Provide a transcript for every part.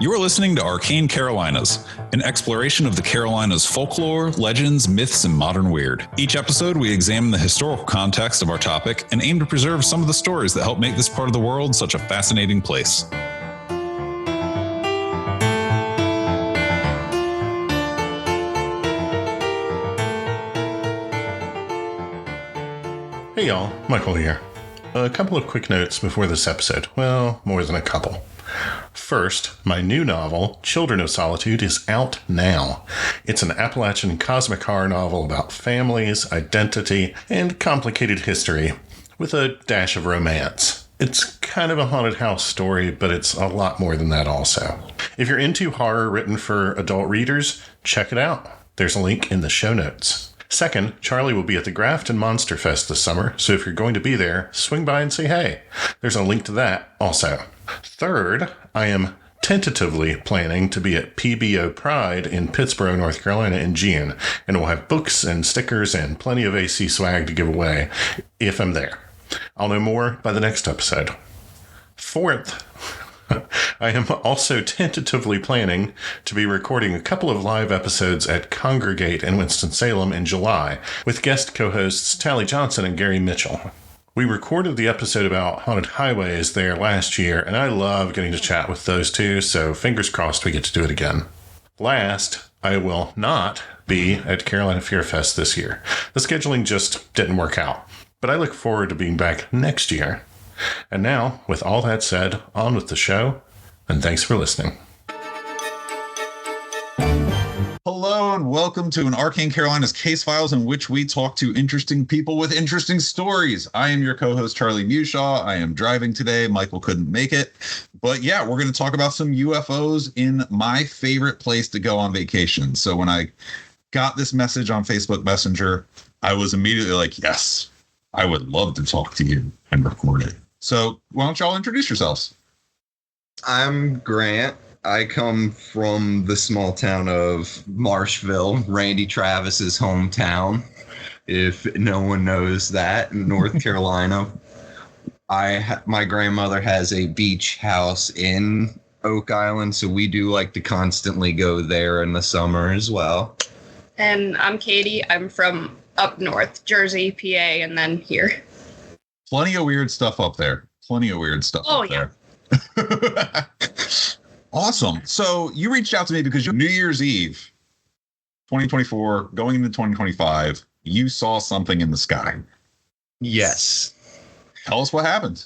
You are listening to Arcane Carolinas, an exploration of the Carolinas' folklore, legends, myths, and modern weird. Each episode, we examine the historical context of our topic and aim to preserve some of the stories that help make this part of the world such a fascinating place. Hey y'all, Michael here. A couple of quick notes before this episode. Well, more than a couple. First, my new novel, Children of Solitude, is out now. It's an Appalachian cosmic horror novel about families, identity, and complicated history, with a dash of romance. It's kind of a haunted house story, but it's a lot more than that also. If you're into horror written for adult readers, check it out. There's a link in the show notes. Second, Charlie will be at the Grafton Monster Fest this summer, so if you're going to be there, swing by and say hey. There's a link to that also. Third, I am tentatively planning to be at PBO Pride in Pittsburgh, North Carolina in June, and we'll have books and stickers and plenty of AC swag to give away if I'm there. I'll know more by the next episode. Fourth, I am also tentatively planning to be recording a couple of live episodes at Congregate in Winston-Salem in July with guest co-hosts Tally Johnson and Gary Mitchell. We recorded the episode about haunted highways there last year, and I love getting to chat with those two, so fingers crossed we get to do it again. Last, I will not be at Carolina Fear Fest this year. The scheduling just didn't work out, but I look forward to being back next year. And now, with all that said, on with the show, and thanks for listening. Hello and welcome to an Arcane Carolinas Case Files in which we talk to interesting people with interesting stories. I am your co-host, Charlie Mushaw. I am driving today. Michael couldn't make it. But yeah, we're going to talk about some UFOs in my favorite place to go on vacation. So when I got this message on Facebook Messenger, I was immediately like, yes, I would love to talk to you and record it. So why don't y'all introduce yourselves? I'm Grant. I come from the small town of Marshville, Randy Travis's hometown, if no one knows that, in North Carolina. My grandmother has a beach house in Oak Island, so we do like to constantly go there in the summer as well. And I'm Katie. I'm from up north, Jersey, PA, and then here. Plenty of weird stuff up there. Oh, yeah. Awesome. So you reached out to me because New Year's Eve, 2024, going into 2025, you saw something in the sky. Yes. Tell us what happened.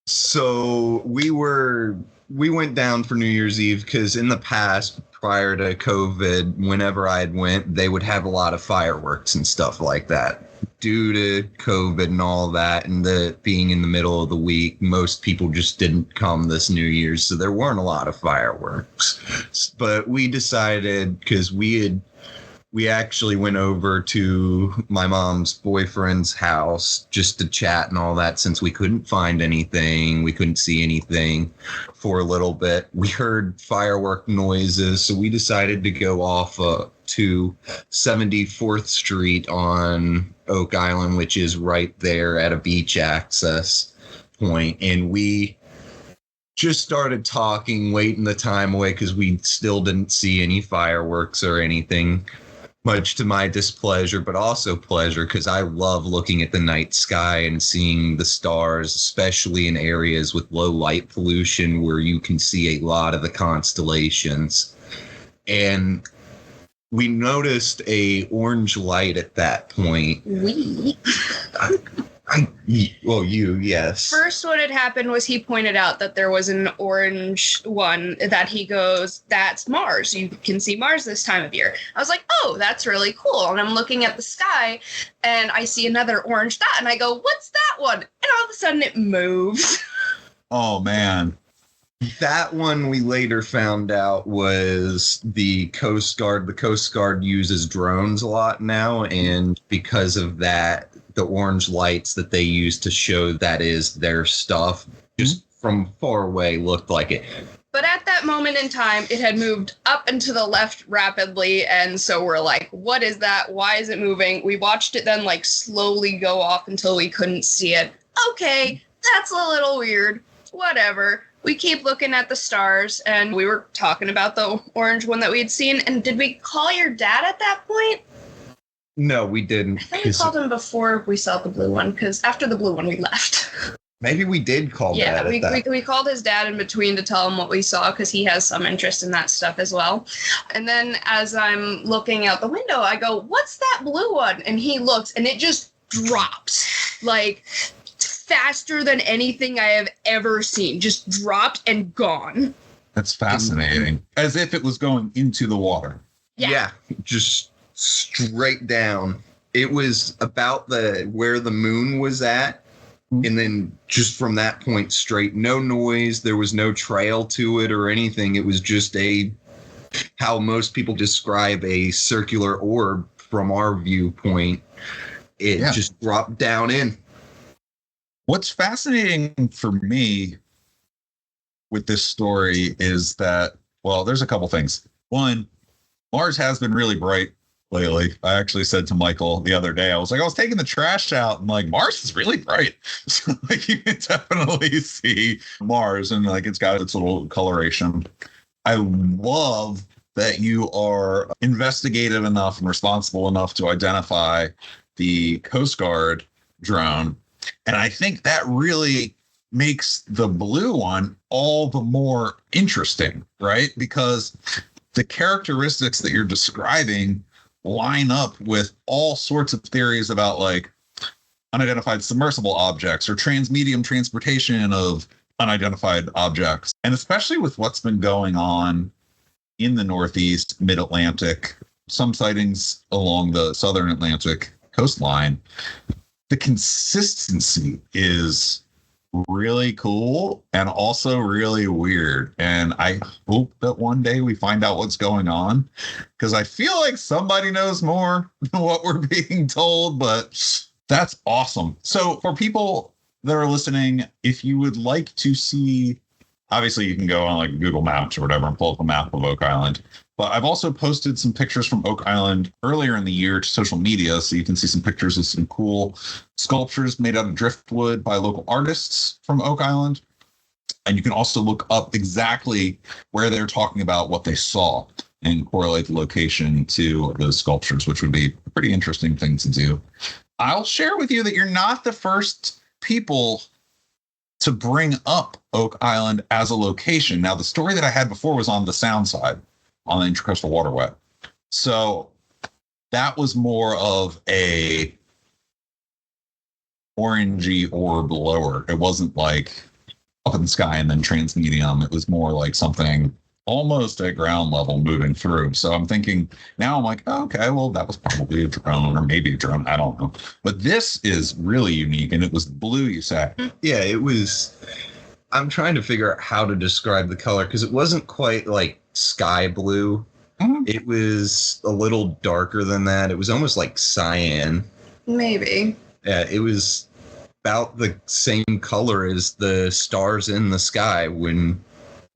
So we went down for New Year's Eve because in the past, prior to COVID, whenever I went, they would have a lot of fireworks and stuff like that. Due to COVID and all that, and the being in the middle of the week, most people just didn't come this New Year's, so there weren't a lot of fireworks. But we decided, because we actually went over to my mom's boyfriend's house just to chat and all that, since we couldn't find anything, we couldn't see anything for a little bit. We heard firework noises, so we decided to go off to 74th Street on Oak Island, which is right there at a beach access point. And we just started talking, waiting the time away because we still didn't see any fireworks or anything, much to my displeasure, but also pleasure because I love looking at the night sky and seeing the stars, especially in areas with low light pollution where you can see a lot of the constellations. And we noticed a orange light at that point. Yes. First, what had happened was he pointed out that there was an orange one that he goes, that's Mars. You can see Mars this time of year. I was like, oh, that's really cool. And I'm looking at the sky and I see another orange dot and I go, what's that one? And all of a sudden it moves. Oh, man. That one we later found out was the Coast Guard. The Coast Guard uses drones a lot now, and because of that, the orange lights that they use to show that is their stuff, just from far away, looked like it. But at that moment in time, it had moved up and to the left rapidly, and so we're like, what is that? Why is it moving? We watched it then like slowly go off until we couldn't see it. Okay, that's a little weird. Whatever. we keep looking at the stars, and we were talking about the orange one that we'd seen. And did we call your dad at that point? No, we didn't. I think we called him before we saw the blue one, because after the blue one, we left. Maybe we did call Dad. We called his dad in between to tell him what we saw, because he has some interest in that stuff as well. And then as I'm looking out the window, I go, "What's that blue one?" And he looks, and it just drops like faster than anything I have ever seen. Just dropped and gone. That's fascinating. As if it was going into the water. Yeah, just straight down. It was about where the moon was at. And then just from that point straight, no noise. There was no trail to it or anything. It was just how most people describe a circular orb from our viewpoint. It just dropped down in. What's fascinating for me with this story is that, well, there's a couple things. One, Mars has been really bright lately. I actually said to Michael the other day, I was taking the trash out, and like, Mars is really bright. So like, you can definitely see Mars, and like, it's got its little coloration. I love that you are investigative enough and responsible enough to identify the Coast Guard drone. And I think that really makes the blue one all the more interesting, right? Because the characteristics that you're describing line up with all sorts of theories about like unidentified submersible objects or transmedium transportation of unidentified objects. And especially with what's been going on in the Northeast, Mid-Atlantic, some sightings along the Southern Atlantic coastline, the consistency is really cool and also really weird. And I hope that one day we find out what's going on, because I feel like somebody knows more than what we're being told, but that's awesome. So for people that are listening, if you would like to see, obviously you can go on like Google Maps or whatever and pull up a map of Oak Island. But I've also posted some pictures from Oak Island earlier in the year to social media, so you can see some pictures of some cool sculptures made out of driftwood by local artists from Oak Island. And you can also look up exactly where they're talking about what they saw and correlate the location to those sculptures, which would be a pretty interesting thing to do. I'll share with you that you're not the first people to bring up Oak Island as a location. Now, the story that I had before was on the sound side, on the Intracoastal Waterway. So that was more of a orangey orb lower. It wasn't like up in the sky and then transmedium. It was more like something almost at ground level moving through. So I'm thinking now, I'm like, oh, okay, well, that was probably a drone or maybe a drone. I don't know. But this is really unique. And it was blue, you said. Yeah, it was. I'm trying to figure out how to describe the color, because it wasn't quite like sky blue. Mm-hmm. It was a little darker than that. It was almost like cyan. Maybe. Yeah, it was about the same color as the stars in the sky when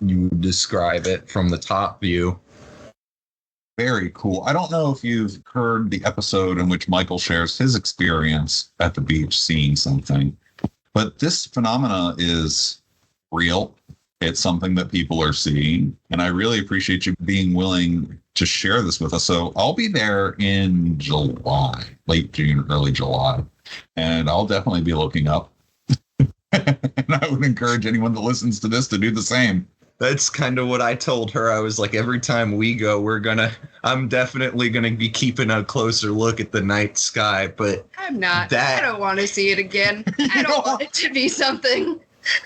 you describe it from the top view. Very cool. I don't know if you've heard the episode in which Michael shares his experience at the beach seeing something, but this phenomena is real. It's something that people are seeing, and I really appreciate you being willing to share this with us. So I'll be there in July, late June, early July, and I'll definitely be looking up. And I would encourage anyone that listens to this to do the same. That's kind of what I told her. I was like, every time we go, I'm definitely gonna be keeping a closer look at the night sky, but I'm not. I don't want to see it again. I don't want it to be something.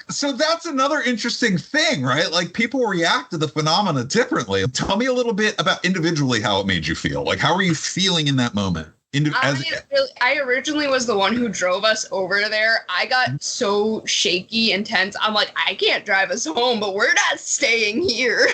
So that's another interesting thing, right? Like, people react to the phenomena differently. Tell me a little bit about individually how it made you feel. Like, how were you feeling in that moment? I originally was the one who drove us over there. I got so shaky and tense. I'm like, I can't drive us home, but we're not staying here.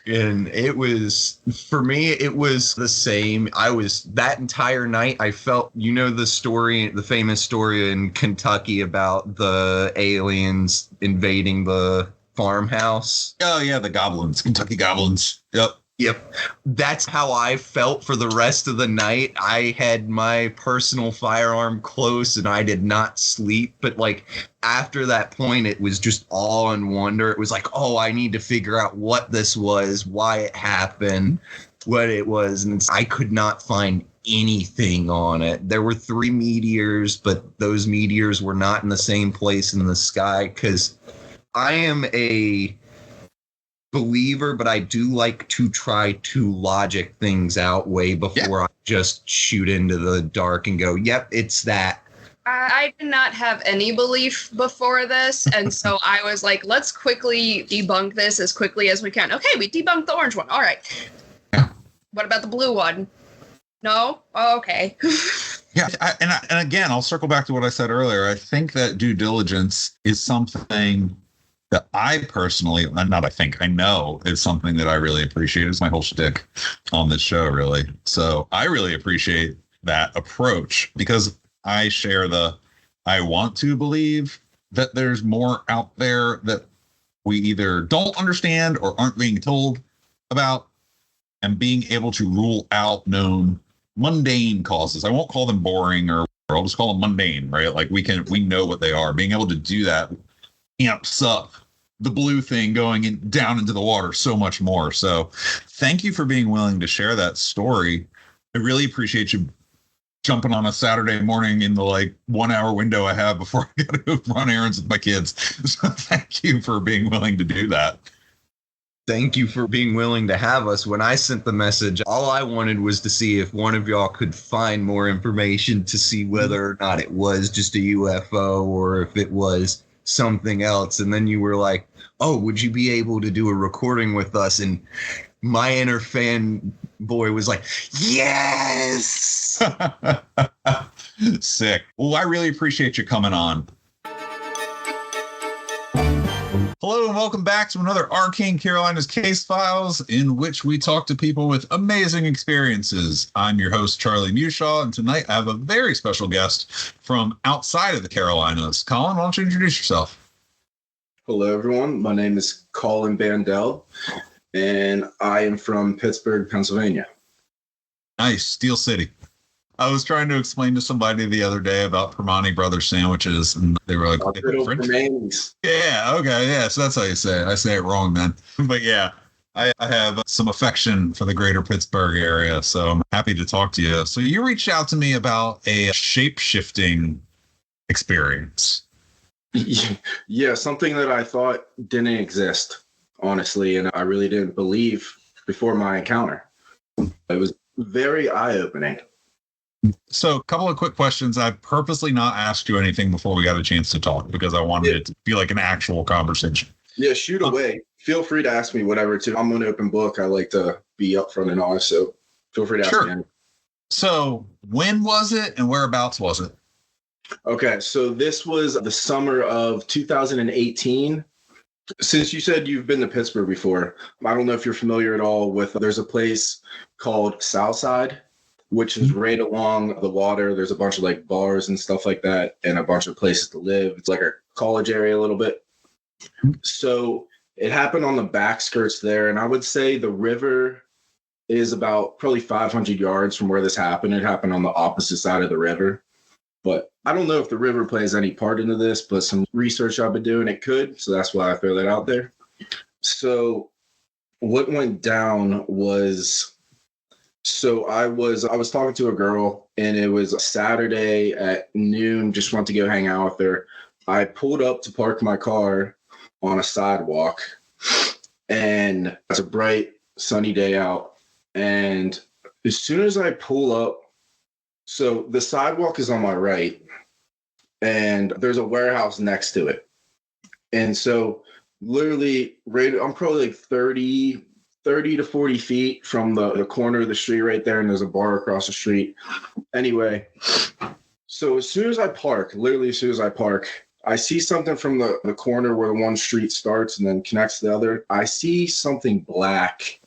And it was, for me, it was the same. That entire night, I felt, the famous story in Kentucky about the aliens invading the farmhouse. Oh, yeah, the goblins, Kentucky goblins. Yep. Yep. That's how I felt for the rest of the night. I had my personal firearm close and I did not sleep. But like after that point, it was just awe and wonder. It was like, oh, I need to figure out what this was, why it happened, what it was. And I could not find anything on it. There were 3 meteors, but those meteors were not in the same place in the sky because I am a believer, but I do like to try to logic things out way before I just shoot into the dark and go, yep, it's that. I did not have any belief before this, and so I was like, let's quickly debunk this as quickly as we can. Okay, we debunked the orange one. All right. What about the blue one? No? Oh, okay. Yeah, and again, I'll circle back to what I said earlier. I think that due diligence is something that I personally, I know is something that I really appreciate. It's my whole shtick on this show, really. So I really appreciate that approach because I share I want to believe that there's more out there that we either don't understand or aren't being told about, and being able to rule out known mundane causes. I won't call them boring or I'll just call them mundane, right? Like we know what they are. Being able to do that amps up the blue thing going down into the water so much more. So thank you for being willing to share that story. I really appreciate you jumping on a Saturday morning in the 1 hour window I have before I got to go run errands with my kids. So thank you for being willing to do that. Thank you for being willing to have us. When I sent the message, all I wanted was to see if one of y'all could find more information to see whether or not it was just a UFO or if it was something else. And then you were like, oh, would you be able to do a recording with us? And my inner fanboy was like, yes. Sick. Well, I really appreciate you coming on. Hello and welcome back to another Arcane Carolinas Case Files, in which we talk to people with amazing experiences. I'm your host, Charlie Mushaw, and tonight I have a very special guest from outside of the Carolinas. Colin, why don't you introduce yourself? Hello, everyone. My name is Colin Bandel, and I am from Pittsburgh, Pennsylvania. Nice. Steel City. I was trying to explain to somebody the other day about Permani Brothers sandwiches, and they were like, French? Yeah, okay, yeah, so that's how you say it. I say it wrong, man. But yeah, I have some affection for the greater Pittsburgh area, so I'm happy to talk to you. So you reached out to me about a shape-shifting experience. Yeah, something that I thought didn't exist, honestly, and I really didn't believe before my encounter. It was very eye-opening. So a couple of quick questions. I've purposely not asked you anything before we got a chance to talk because I wanted it to be like an actual conversation. Yeah, shoot away. Feel free to ask me whatever, too. I'm an open book. I like to be upfront and honest, so feel free to ask me anything. So when was it and whereabouts was it? Okay, so this was the summer of 2018. Since you said you've been to Pittsburgh before, I don't know if you're familiar at all with, there's a place called Southside, which is right along the water. There's a bunch of bars and stuff like that and a bunch of places to live. It's like a college area a little bit. So it happened on the back skirts there. And I would say the river is about probably 500 yards from where this happened. It happened on the opposite side of the river. But I don't know if the river plays any part into this, but some research I've been doing, it could. So that's why I throw that out there. So what went down was... So I was talking to a girl, and it was a Saturday at noon, just wanted to go hang out with her. I pulled up to park my car on a sidewalk, and it's a bright, sunny day out. And as soon as I pull up, so the sidewalk is on my right, and there's a warehouse next to it. And so literally, I'm probably 30 to 40 feet from the corner of the street right there, and there's a bar across the street. Anyway, so as soon as I park, I see something from the corner where the one street starts and then connects to the other. I see something black,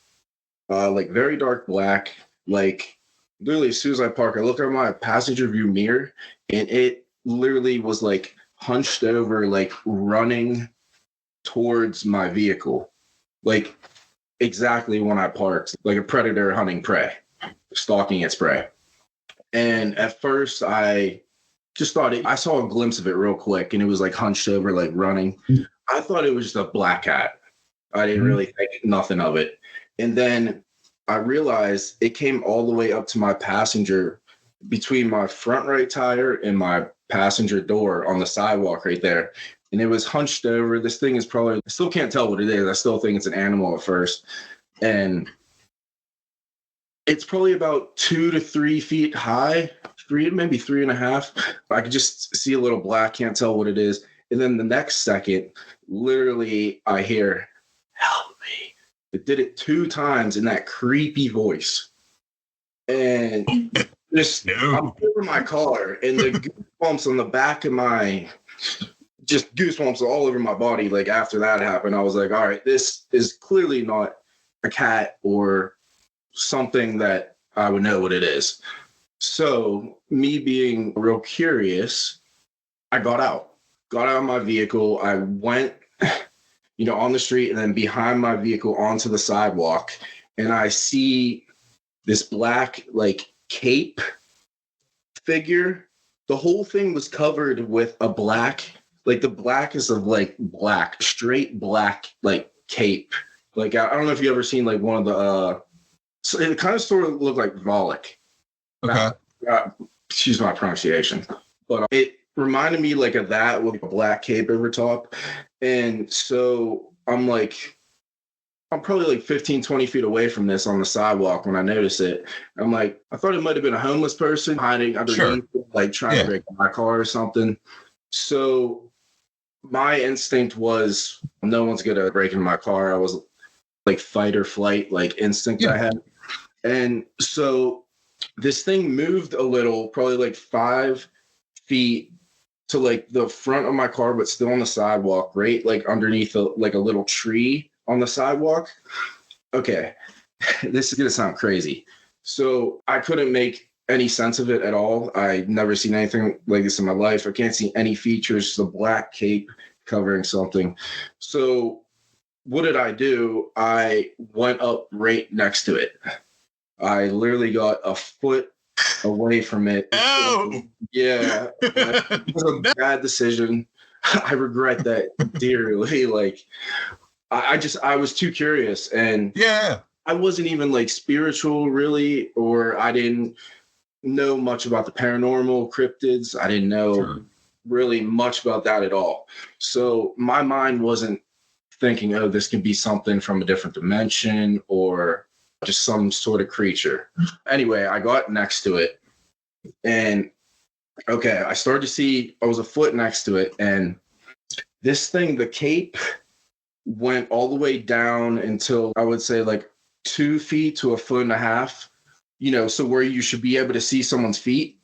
very dark black. Literally, as soon as I park, I look at my passenger view mirror, and it literally was hunched over, running towards my vehicle. exactly when I parked, like a predator hunting prey, stalking its prey. And at first I just thought I saw a glimpse of it real quick, and it was like hunched over, like running. I thought it was just a black cat. I didn't really think nothing of it. And then I realized it came all the way up to my passenger, between my front right tire and my passenger door on the sidewalk right there. And it was hunched over. This thing is probably, I still can't tell what it is. I still think it's an animal at first. And it's probably about 2 to 3 feet high, maybe 3.5. I could just see a little black, can't tell what it is. And then the next second, literally, I hear, "Help me." It did it 2 times in that creepy voice. And just, I'm over my car, and the goosebumps on the back of my, just goosebumps all over my body. Like after that happened, I was like, all right, this is clearly not a cat or something that I would know what it is. So me being real curious, I got out of my vehicle. I went, on the street, and then behind my vehicle onto the sidewalk. And I see this black, like, cape figure. The whole thing was covered with a black, like the blackest of like black, straight black, like cape. Like, I don't know if you ever seen like one of the, so it kind of sort of looked like Volek. Okay. Excuse my pronunciation. But it reminded me like of that with a black cape over top. And so I'm probably like 15, 20 feet away from this on the sidewalk when I notice it. I'm like, I thought it might have been a homeless person hiding underneath, like trying to break my car or something. So my instinct was, no one's going to break into my car. I was like fight or flight, like instinct I had. And so this thing moved a little, probably like 5 feet to like the front of my car, but still on the sidewalk, right? Like underneath like a little tree on the sidewalk. Okay, this is going to sound crazy. So I couldn't make any sense of it at all. I'd never seen anything like this in my life. I can't see any features, just a black cape covering something. So what did I do? I went up right next to it. I literally got a foot away from it. Oh! Yeah, it was a bad decision. I regret that dearly. Like, I was too curious, and I wasn't even like spiritual really, or I didn't know much about the paranormal, cryptids. I didn't know really much about that at all. So my mind wasn't thinking, oh, this could be something from a different dimension or just some sort of creature. Anyway, I got next to it, and okay, I started to see, I was a foot next to it, and this thing, the cape, went all the way down until I would say like 2 feet to 1.5 feet, so where you should be able to see someone's feet.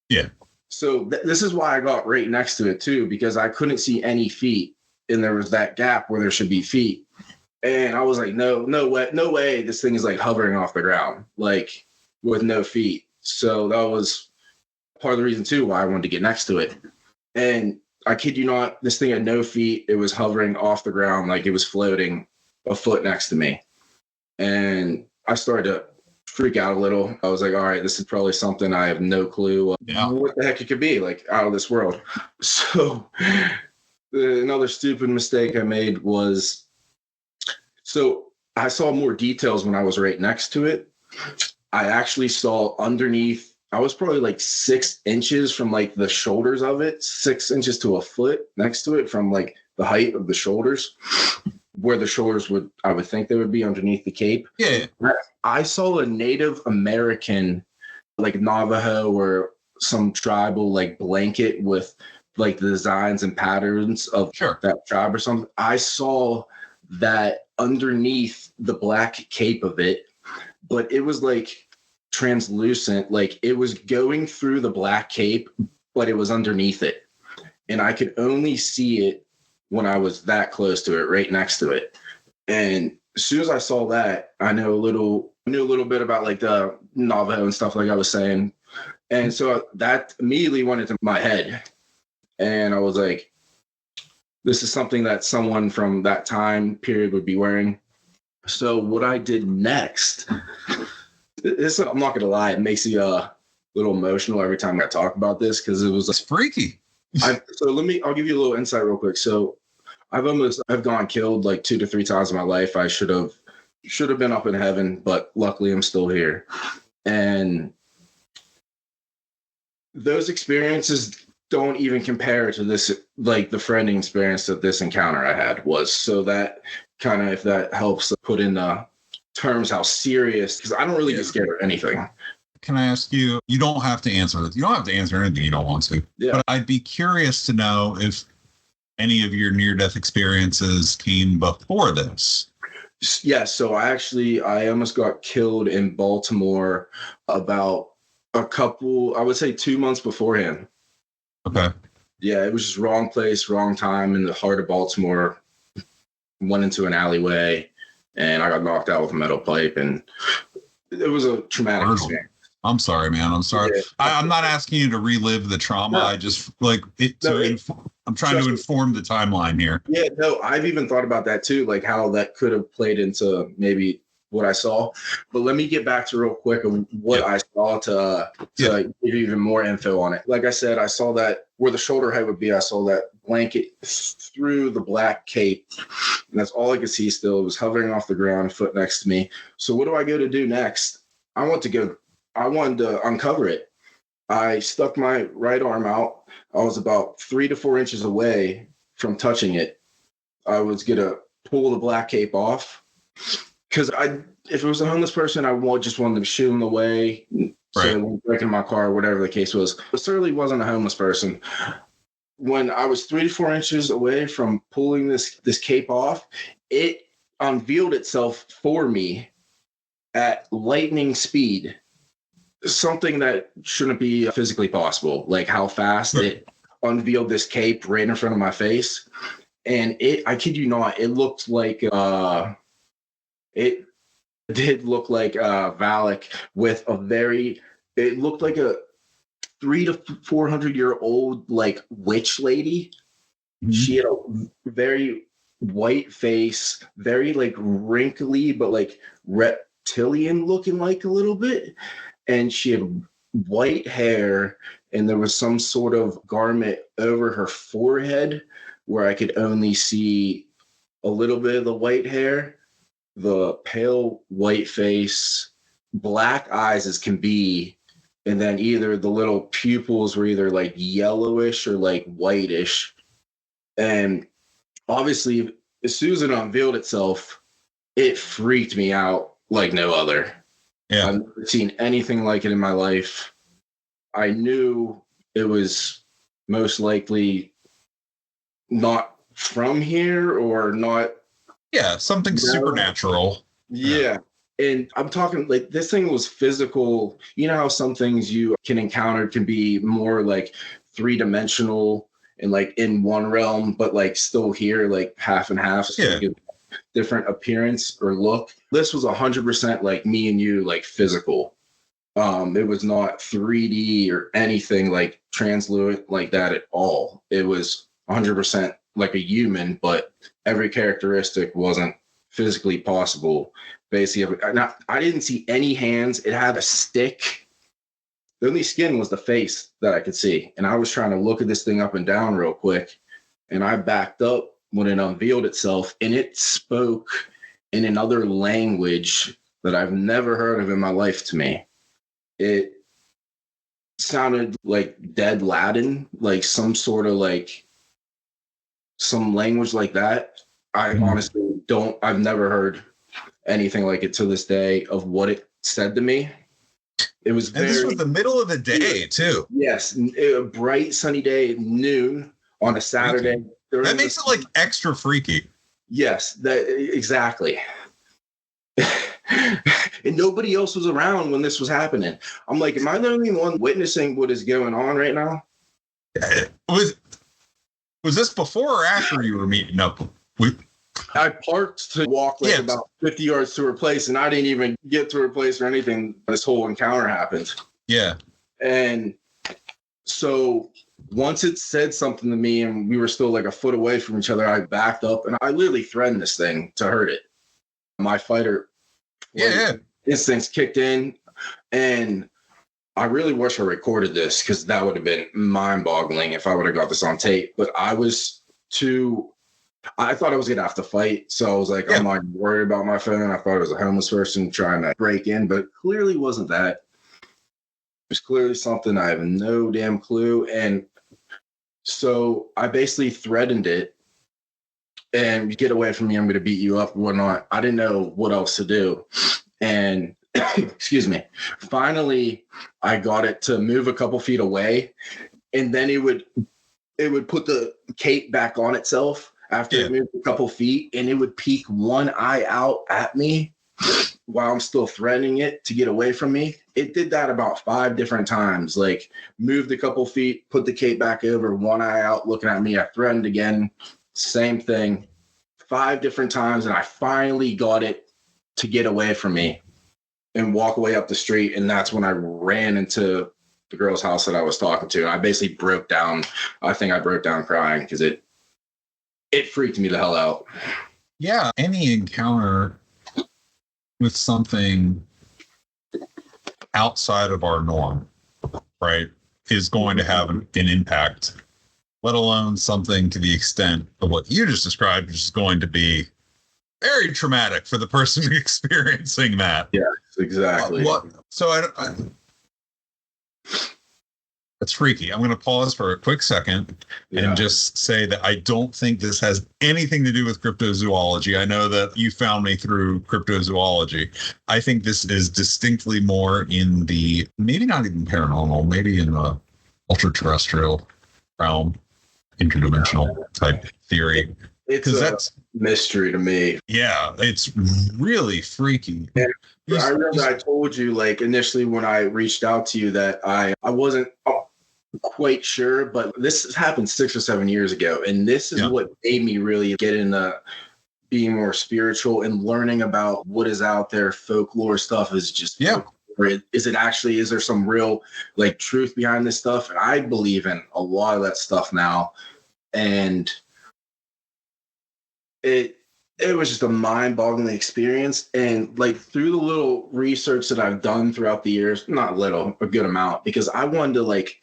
Yeah. So this is why I got right next to it too, because I couldn't see any feet, and there was that gap where there should be feet. And I was like, no way this thing is like hovering off the ground, like with no feet. So that was part of the reason too why I wanted to get next to it. And I kid you not, this thing had no feet. It was hovering off the ground like it was floating a foot next to me. And I started to freak out a little. I was like, all right, this is probably something I have no clue what the heck it could be, like out of this world. So another stupid mistake I made was, so I saw more details when I was right next to it. I actually saw underneath, I was probably like 6 inches from like the shoulders of it, 6 inches to a foot next to it from like the height of the shoulders, where the shoulders I would think they would be underneath the cape. Yeah. I saw a Native American, like Navajo or some tribal like blanket with like the designs and patterns of that tribe or something. I saw that underneath the black cape of it, but it was like translucent, like it was going through the black cape, but it was underneath it, and I could only see it when I was that close to it, right next to it. And as soon as I saw that, I knew a little bit about like the Navajo and stuff, like I was saying, and so that immediately went into my head, and I was like, this is something that someone from that time period would be wearing. So what I did next, this, I'm not gonna lie, it makes me a little emotional every time I talk about this because it was It's freaky. I'll give you a little insight real quick. So I've gone killed like 2 to 3 times in my life. I should have been up in heaven, but luckily I'm still here. And those experiences don't even compare to this, like the friending experience that this encounter I had was. So that kind of, if that helps put in terms how serious, because I don't really get scared of anything. Can I ask you, you don't have to answer this. You don't have to answer anything you don't want to. Yeah. But I'd be curious to know if any of your near-death experiences came before this. Yeah, so I almost got killed in Baltimore about I would say 2 months beforehand. Okay. Yeah, it was just wrong place, wrong time in the heart of Baltimore. Went into an alleyway and I got knocked out with a metal pipe, and it was a traumatic experience. I'm sorry, man. I'm sorry. Yeah. I'm not asking you to relive the trauma. No. I just I'm trying to inform the timeline here. Yeah, no, I've even thought about that too, like how that could have played into maybe what I saw. But let me get back to real quick of what I saw to give you even more info on it. Like I said, I saw that where the shoulder height would be, I saw that blanket through the black cape. And that's all I could see still. It was hovering off the ground, a foot next to me. So what do I go to do next? I wanted to uncover it. I stuck my right arm out. I was about 3 to 4 inches away from touching it. I was going to pull the black cape off. Because if it was a homeless person, I just wanted to shoo him away, so they wouldn't break in my car, whatever the case was. It certainly wasn't a homeless person. When I was 3 to 4 inches away from pulling this cape off, it unveiled itself for me at lightning speed. Something that shouldn't be physically possible, like how fast it unveiled this cape right in front of my face. And I kid you not, it looked like it did look like Valak with it looked like a 300 to 400 year old like witch lady. Mm-hmm. She had a very white face, very like wrinkly, but like reptilian looking like a little bit. And she had white hair, and there was some sort of garment over her forehead where I could only see a little bit of the white hair. The pale white face, black eyes as can be, and then either the little pupils were either like yellowish or like whitish. And obviously, as soon as it unveiled itself, it freaked me out like no other. Yeah. I've never seen anything like it in my life. I knew it was most likely not from here or not. Yeah, something supernatural. Yeah. And I'm talking like this thing was physical. You know how some things you can encounter can be more like 3-dimensional and like in one realm, but like still here, like half and half. So yeah. Different appearance or look. This was 100% like me and you, like physical. It was not 3D or anything like translucent like that at all. It was 100% like a human, but every characteristic wasn't physically possible. Basically, I didn't see any hands. It had a stick. The only skin was the face that I could see. And I was trying to look at this thing up and down real quick. And I backed up when it unveiled itself, and it spoke in another language that I've never heard of in my life to me. It sounded like dead Latin, like some sort of like some language like that. I honestly I've never heard anything like it to this day of what it said to me. It was and this was the middle of the day too. Yes, a bright sunny day at noon on a Saturday. That makes it like extra freaky. Yes, that exactly. And nobody else was around when this was happening. I'm like, am I the only one witnessing what is going on right now? Was this before or after you were meeting up? I parked to walk about 50 yards to her place, and I didn't even get to her place or anything. This whole encounter happened. Yeah. And so once it said something to me and we were still like a foot away from each other, I backed up and I literally threatened this thing to hurt it. my fighter instincts kicked in, and I really wish I recorded this because that would have been mind-boggling if I would have got this on tape. But I thought I was gonna have to fight, so I was like, I'm not worried about my phone. I thought it was a homeless person trying to break in, but clearly wasn't that. It was clearly something I have no damn clue. And so I basically threatened it, and get away from me, I'm gonna beat you up and whatnot. I didn't know what else to do. And excuse me, finally I got it to move a couple feet away, and then it would put the cape back on itself after it moved a couple feet, and it would peek one eye out at me while I'm still threatening it to get away from me. It did that about 5 different times, like moved a couple feet, put the cape back over, one eye out looking at me. I threatened again, same thing, 5 different times. And I finally got it to get away from me and walk away up the street. And that's when I ran into the girl's house that I was talking to. And I basically broke down. I think I broke down crying because it freaked me the hell out. Yeah. Any encounter with something outside of our norm, right, is going to have an impact, let alone something to the extent of what you just described, which is going to be very traumatic for the person experiencing that. Yeah, exactly. So it's freaky. I'm going to pause for a quick second and just say that I don't think this has anything to do with cryptozoology. I know that you found me through cryptozoology. I think this is distinctly more in the, maybe not even paranormal, maybe in the ultra-terrestrial realm, interdimensional type theory. It's that's mystery to me. Yeah, it's really freaky. And I remember I told you, like, initially when I reached out to you that I wasn't quite sure, but this happened 6 or 7 years ago. And this is what made me really get into being more spiritual and learning about what is out there. Folklore stuff is just, is there some real, like, truth behind this stuff? And I believe in a lot of that stuff now. And it was just a mind-boggling experience. And like through the little research that I've done throughout the years, not little, a good amount, because I wanted to, like,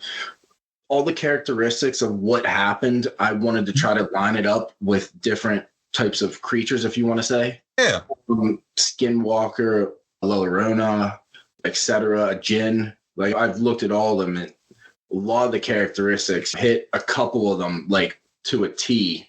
all the characteristics of what happened, I wanted to try to line it up with different types of creatures, if you want to say. Yeah. Skinwalker, La Llorona, etc., a djinn. Like, I've looked at all of them, and a lot of the characteristics hit a couple of them, like, to a T.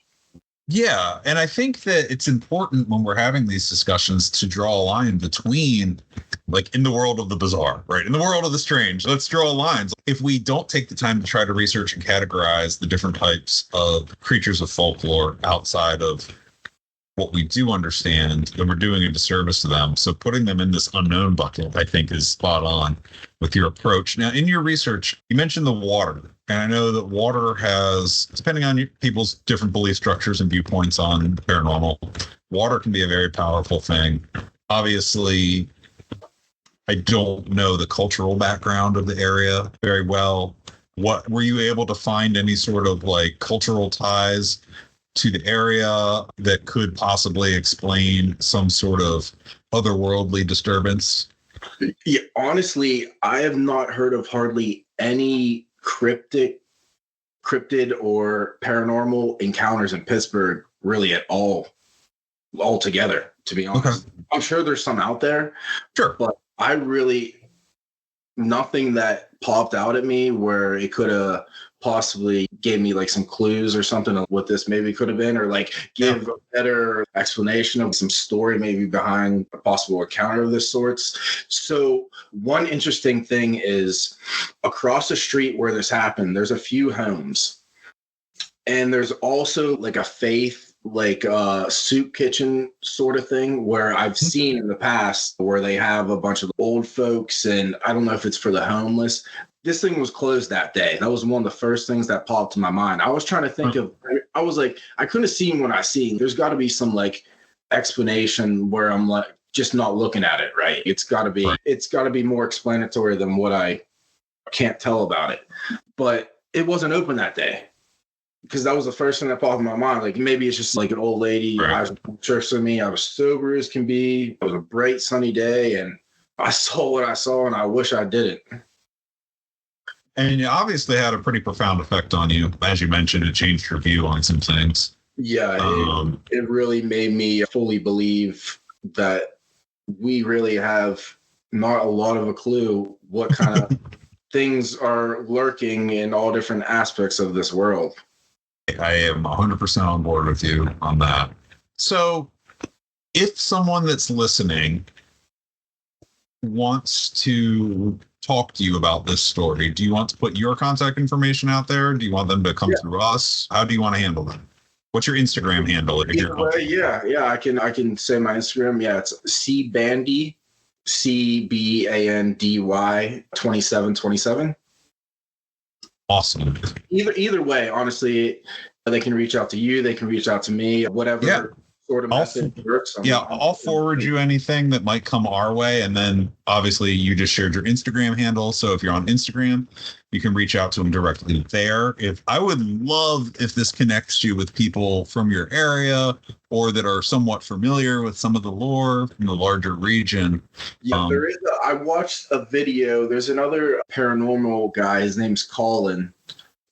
Yeah, and I think that it's important when we're having these discussions to draw a line between, like, in the world of the bizarre, right? In the world of the strange, let's draw lines. If we don't take the time to try to research and categorize the different types of creatures of folklore outside of what we do understand, then we're doing a disservice to them. So putting them in this unknown bucket, I think, is spot on with your approach. Now, in your research, you mentioned the water. And I know that water has, depending on people's different belief structures and viewpoints on paranormal, water can be a very powerful thing. Obviously, I don't know the cultural background of the area very well. What were you able to find any sort of, like, cultural ties to the area that could possibly explain some sort of otherworldly disturbance? Yeah, honestly, I have not heard of hardly any cryptid or paranormal encounters in Pittsburgh really at all altogether, to be honest. Okay. I'm sure there's some out there. Sure. But I really, nothing that popped out at me where it could have possibly gave me, like, some clues or something of what this maybe could have been, or, like, give a better explanation of some story maybe behind a possible encounter of this sorts. So one interesting thing is across the street where this happened, there's a few homes, and there's also, like, a faith, like, soup kitchen sort of thing where I've seen in the past where they have a bunch of old folks, and I don't know if it's for the homeless. This thing was closed that day. That was one of the first things that popped to my mind. I was trying to think of, I was like, I couldn't have seen what I seen. There's got to be some, like, explanation where I'm, like, just not looking at it right. It's got to be more explanatory than what I can't tell about it. But it wasn't open that day. because that was the first thing that popped in my mind. Like, maybe it's just like an old lady. Right. I was church with me. I was sober as can be. It was a bright, sunny day, and I saw what I saw, and I wish I didn't. And it obviously had a pretty profound effect on you. As you mentioned, it changed your view on some things. Yeah, it really made me fully believe that we really have not a lot of a clue what kind of things are lurking in all different aspects of this world. I am 100% on board with you on that. So if someone that's listening wants to talk to you about this story, do you want to put your contact information out there? Do you want them to come through us? How do you want to handle that? What's your Instagram handle? I can say my Instagram. Yeah, it's cbandy, CBANDY 2727. Awesome. Either way, honestly, they can reach out to you. They can reach out to me. Whatever sort of method works. I'll forward you anything that might come our way. And then obviously you just shared your Instagram handle. So if you're on Instagram, you can reach out to them directly there. I would love if this connects you with people from your area or that are somewhat familiar with some of the lore in the larger region. Yeah, there is. I watched a video. There's another paranormal guy. His name's Colin.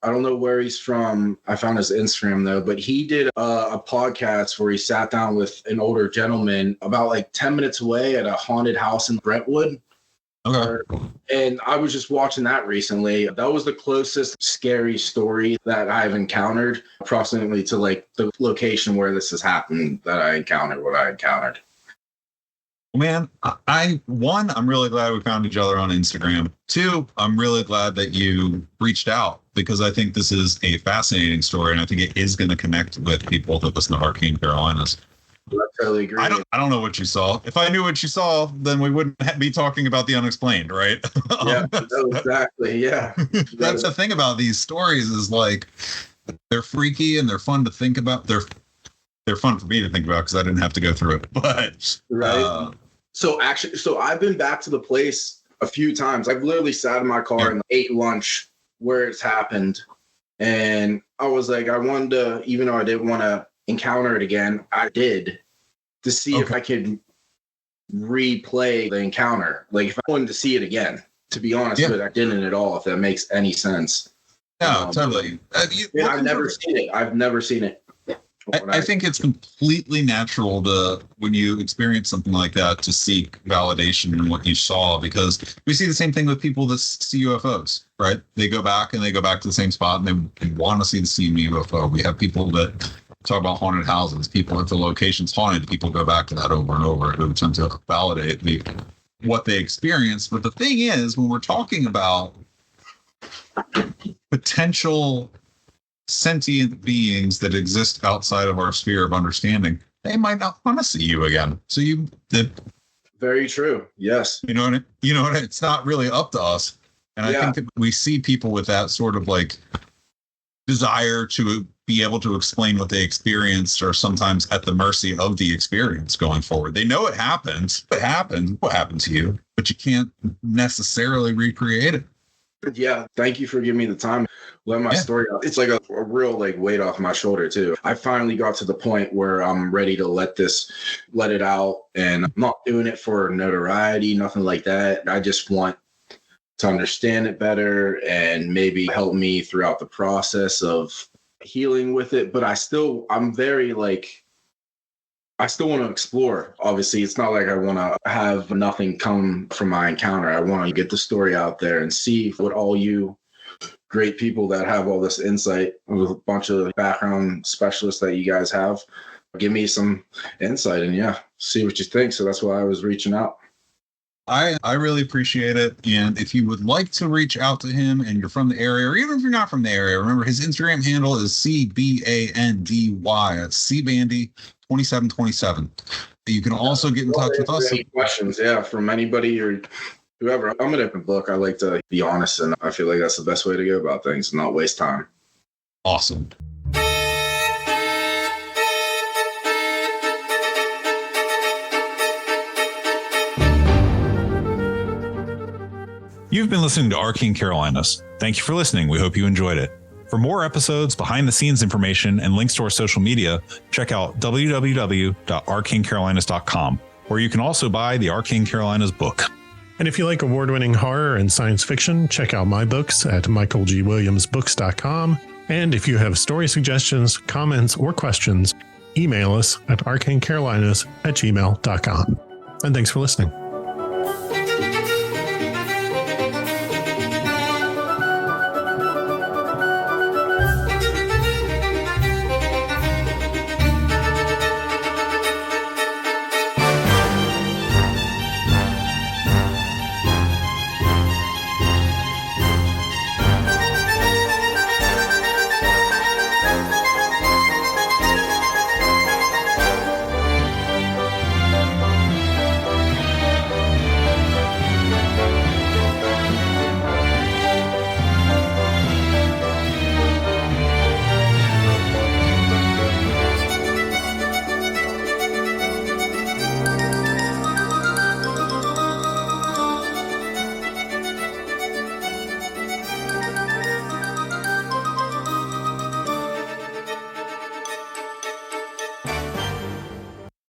I don't know where he's from. I found his Instagram though, but he did a podcast where he sat down with an older gentleman about like 10 minutes away at a haunted house in Brentwood. Okay. And I was just watching that recently. That was the closest scary story that I've encountered, approximately to like the location where this has happened that I encountered what I encountered. Man, I'm really glad we found each other on Instagram. 2, I'm really glad that you reached out because I think this is a fascinating story and I think it is going to connect with people that listen to Arcane Carolinas. I totally agree. I don't know what you saw. If I knew what you saw, then we wouldn't be talking about the unexplained, right? Yeah, exactly. Yeah. That's the thing about these stories is like they're freaky and they're fun to think about. They're fun for me to think about because I didn't have to go through it. But right. So I've been back to the place a few times. I've literally sat in my car and ate lunch where it's happened. And I was like, I wanted to, even though I didn't want to encounter it again, I did to see if I could replay the encounter. Like if I wanted to see it again, to be honest with it, I didn't at all, if that makes any sense. No, totally. I've never seen it. I think it's completely natural to, when you experience something like that, to seek validation in what you saw, because we see the same thing with people that see UFOs, right? They go back to the same spot and they want to see the same UFO. We have people that talk about haunted houses. People, if the location's haunted, people go back to that over and over who tend to validate what they experienced. But the thing is, when we're talking about potential sentient beings that exist outside of our sphere of understanding, they might not want to see you again. So very true. Yes. It's not really up to us. And I think that we see people with that sort of like desire to be able to explain what they experienced are sometimes at the mercy of the experience going forward. They know it happened. What happened to you, but you can't necessarily recreate it. Yeah. Thank you for giving me the time. Let my story out. It's like a real like weight off my shoulder too. I finally got to the point where I'm ready to let it out, and I'm not doing it for notoriety, nothing like that. I just want to understand it better and maybe help me throughout the process of healing with it. But I'm very like, I still want to explore. Obviously, it's not like I want to have nothing come from my encounter. I want to get the story out there and see what all you great people that have all this insight with a bunch of background specialists that you guys have, give me some insight and see what you think. So that's why I was reaching out. I really appreciate it. And if you would like to reach out to him and you're from the area, or even if you're not from the area, remember his Instagram handle is CBANDY. That's CBandy 2727. You can also get in touch with us. Any questions, from anybody or whoever. I'm an open book. I like to be honest, and I feel like that's the best way to go about things and not waste time. Awesome. You've been listening to Arcane Carolinas. Thank you for listening. We hope you enjoyed it. For more episodes, behind the scenes information, and links to our social media, check out www.arcanecarolinas.com, where you can also buy the Arcane Carolinas book. And if you like award-winning horror and science fiction, check out my books at michaelgwilliamsbooks.com. And if you have story suggestions, comments, or questions, email us at arcanecarolinas@gmail.com. And thanks for listening.